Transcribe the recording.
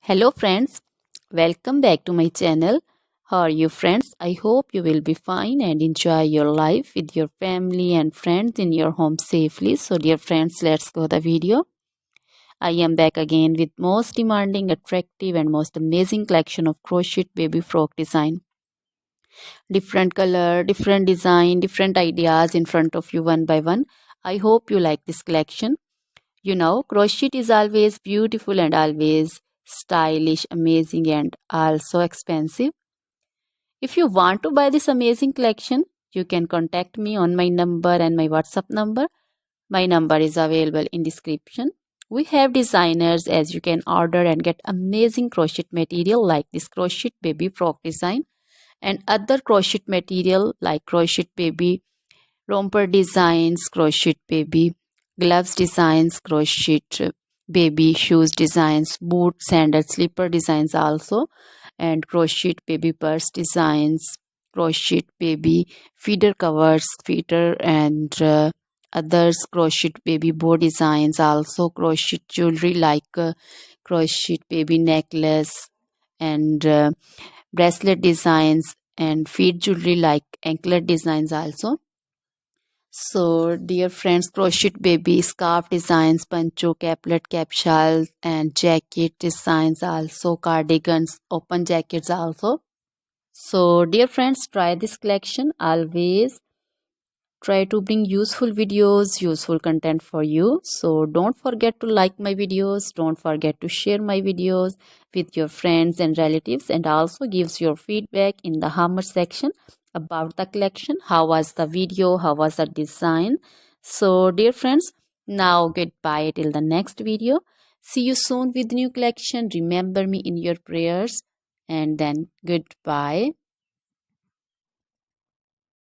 Hello friends, welcome back to my channel. How are you friends? I hope you will be fine and enjoy your life with your family and friends in your home safely. So dear friends, let's go the video. I am back again with most demanding, attractive and most amazing collection of crochet baby frock design. Different color, different design, different ideas in front of you one by one. I hope you like this collection. You know, crochet is always beautiful and always stylish, amazing, and also expensive. If you want to buy this amazing collection, you can contact me on my number and my WhatsApp number. My number is available in description. We have designers as you can order and get amazing crochet material like this crochet baby frock design and other crochet material like crochet baby romper designs, crochet baby gloves designs, crochet baby shoes designs, boot, sandal, slipper designs also, and crochet baby purse designs, crochet baby feeder covers, feeder and others, crochet baby bow designs also, crochet jewelry like crochet baby necklace and bracelet designs and feet jewelry like anklet designs also. So, dear friends, crochet baby scarf designs, pancho, caplet, capsule, and jacket designs also, cardigans, open jackets also. So, dear friends, try this collection. Always try to bring useful videos, useful content for you. So, don't forget to like my videos. Don't forget to share my videos with your friends and relatives, and also gives your feedback in the hammer section about the collection. How was the video? How was the design? So, dear friends, now goodbye till the next video. See you soon with new collection. Remember me in your prayers, and then goodbye.